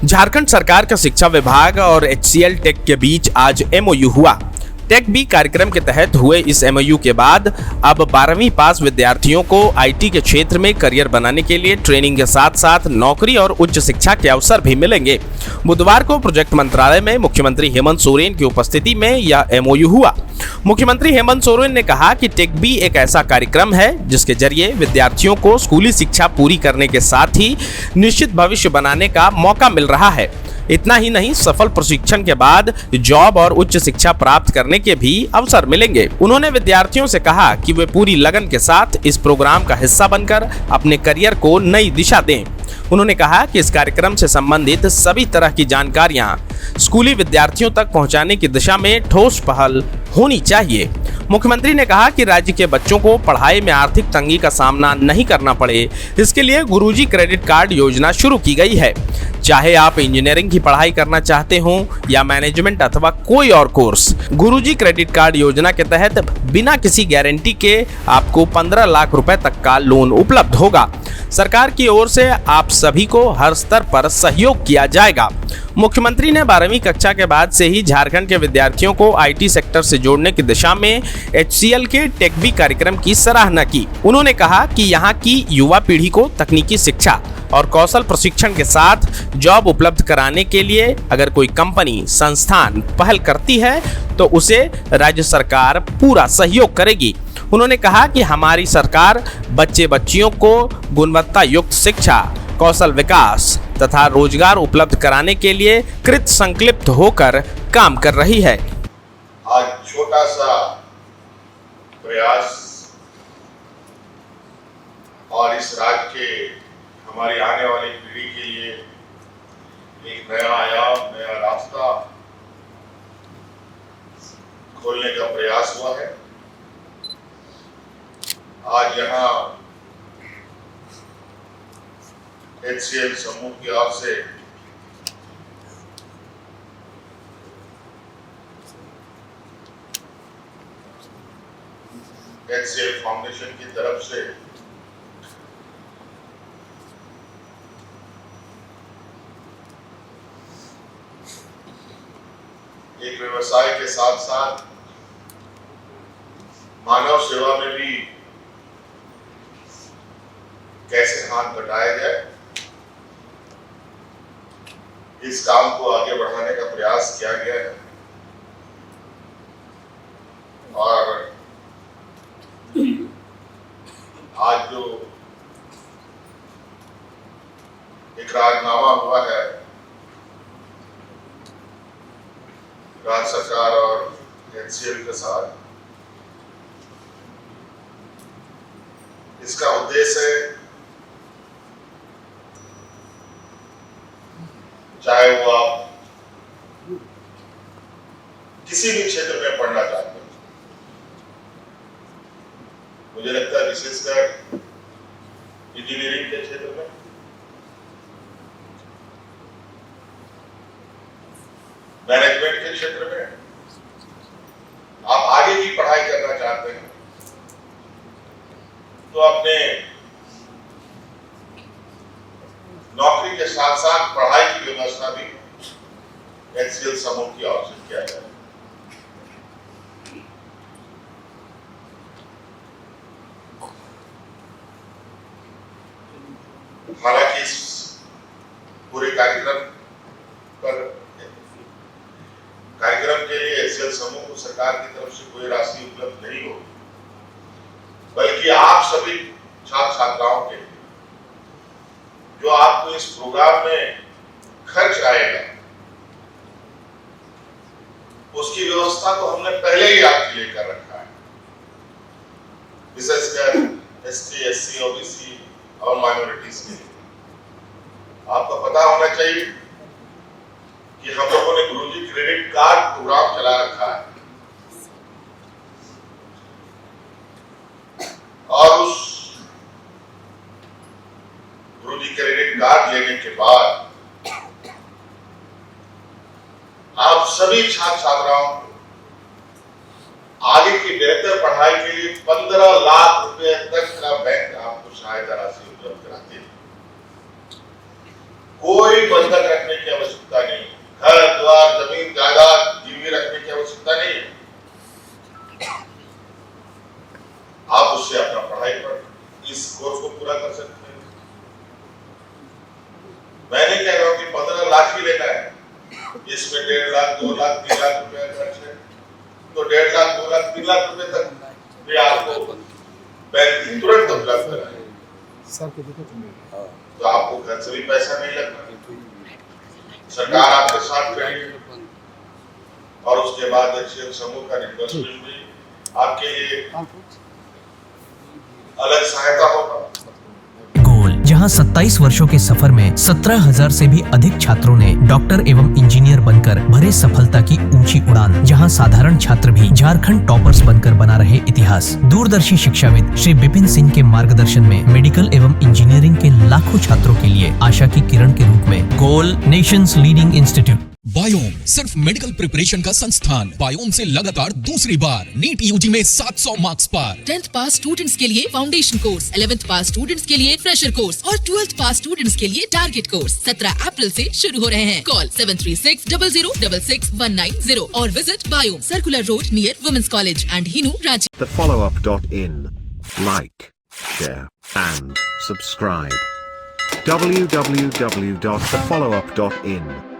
झारखंड सरकार का शिक्षा विभाग और HCL टेक के बीच आज MOU हुआ। टेक बी कार्यक्रम के तहत हुए इस MOU के बाद अब 12वीं पास विद्यार्थियों को IT के क्षेत्र में करियर बनाने के लिए ट्रेनिंग के साथ साथ नौकरी और उच्च शिक्षा के अवसर भी मिलेंगे। बुधवार को प्रोजेक्ट मंत्रालय में मुख्यमंत्री हेमंत सोरेन की उपस्थिति में यह MOU हुआ। मुख्यमंत्री हेमंत सोरेन ने कहा कि टेक बी एक ऐसा कार्यक्रम है जिसके जरिए विद्यार्थियों को स्कूली शिक्षा पूरी करने के साथ ही निश्चित भविष्य बनाने का मौका मिल रहा है। इतना ही नहीं, सफल प्रशिक्षण के बाद जॉब और उच्च शिक्षा प्राप्त करने के भी अवसर मिलेंगे। उन्होंने विद्यार्थियों से कहा कि वे पूरी लगन के साथ इस प्रोग्राम का हिस्सा बनकर अपने करियर को नई दिशा दें। उन्होंने कहा कि इस कार्यक्रम से संबंधित सभी तरह की जानकारियां स्कूली विद्यार्थियों तक पहुंचाने की दिशा में ठोस पहल होनी चाहिए। मुख्यमंत्री ने कहा कि राज्य के बच्चों को पढ़ाई में आर्थिक तंगी का सामना नहीं करना पड़े, इसके लिए गुरुजी क्रेडिट कार्ड योजना शुरू की गई है। चाहे आप इंजीनियरिंग की पढ़ाई करना चाहते हो या मैनेजमेंट अथवा कोई और कोर्स, गुरुजी क्रेडिट कार्ड योजना के तहत बिना किसी गारंटी के आपको 15 लाख रुपए तक का लोन उपलब्ध होगा। सरकार की ओर से आप सभी को हर स्तर पर सहयोग किया जाएगा। मुख्यमंत्री ने 12वीं कक्षा के बाद से ही झारखंड के विद्यार्थियों को IT सेक्टर से जोड़ने की दिशा में HCL के टेक बी कार्यक्रम की सराहना की। उन्होंने कहा कि यहाँ की युवा पीढ़ी को तकनीकी शिक्षा और कौशल प्रशिक्षण के साथ जॉब उपलब्ध कराने के लिए अगर कोई कंपनी संस्थान पहल करती है तो उसे राज्य सरकार पूरा सहयोग करेगी। उन्होंने कहा कि हमारी सरकार बच्चे बच्चियों को गुणवत्ता युक्त शिक्षा, कौशल विकास तथा रोजगार उपलब्ध कराने के लिए कृत संकल्पित होकर काम कर रही है। आज छोटा सा प्रयास और इस राज्य के हमारी आने वाली पीढ़ी के लिए एक नया आयाम, नया रास्ता खोलने का प्रयास हुआ है। आज यहाँ HCL समूह की ओर से HCL फाउंडेशन की तरफ से एक व्यवसाय के साथ साथ मानव सेवा में भी कैसे हाथ बटाया जाए, इस काम को आगे बढ़ाने का प्रयास किया गया है। और आज जो इकरारनामा हुआ है राज्य सरकार और HCL के साथ, इसका उद्देश्य है चाहे वो आप किसी भी क्षेत्र में पढ़ना चाहते हो, मुझे लगता है विशेषकर इंजीनियरिंग के क्षेत्र में, मैनेजमेंट के क्षेत्र में आप आगे की पढ़ाई करना चाहते हैं तो अपने नौकरी के साथ साथ पढ़ाई की व्यवस्था भी HCL समूह की ओर से किया जाए। हालांकि इस पूरे कार्यक्रम के लिए HCL समूह को सरकार की तरफ से कोई राशि उपलब्ध नहीं होगी, बल्कि आप सभी छात्र छात्राओं के लिए जो आपको इस प्रोग्राम में खर्च आएगा उसकी व्यवस्था तो हमने पहले ही आपके लिए कर रखा है। विशेषकर ST, SC, OBC और माइनॉरिटीज के लिए आपको पता होना चाहिए कि हम लोगों ने गुरुजी क्रेडिट कार्ड प्रोग्राम चला रखा है और उस गुरुजी क्रेडिट कार्ड लेने के बाद आप सभी छात्र छात्राओं को आगे की बेहतर पढ़ाई के लिए 15 लाख रुपए तक का बैंक आपको सहायता राशि उपलब्ध कराती है। कोई बंधक रखने की तलाशी लेना है, इसमें 1.5 लाख 2 लाख 3 लाख रुपए खर्च है, तो 1.5 लाख 2 लाख 3 लाख रुपए तक भी आपको बैंक तुरंत उपलब्ध कराए, तो आपको घर से भी पैसा नहीं लगना, सरकार आपके साथ रहेगी और उसके बाद HCL समूह का इन्वेस्टमेंट भी आपके लिए अलग सहायता होगा। गोल, जहां 27 वर्षों के सफर में 17,000 से भी अधिक छात्रों ने डॉक्टर एवं इंजीनियर बनकर भरे सफलता की ऊंची उड़ान, जहां साधारण छात्र भी झारखंड टॉपर्स बनकर बना रहे इतिहास। दूरदर्शी शिक्षाविद श्री विपिन सिंह के मार्गदर्शन में मेडिकल एवं इंजीनियरिंग के लाखों छात्रों के लिए आशा की किरण के रूप में गोल, नेशंस लीडिंग इंस्टीट्यूट। बायोम सिर्फ मेडिकल प्रिपरेशन का संस्थान। बायोम से लगातार दूसरी बार नीट यूजी में 700 मार्क्स पार। 10th पास स्टूडेंट्स के लिए फाउंडेशन कोर्स, 11th पास स्टूडेंट्स के लिए फ्रेशर कोर्स और 12th पास स्टूडेंट्स के लिए टारगेट कोर्स 17 अप्रैल से शुरू हो रहे हैं। कॉल 7360066190 और visit Biome, circular road near women's college and Hinoo, Ranchi. thefollowup.in. Like, share, and subscribe. www.thefollowup.in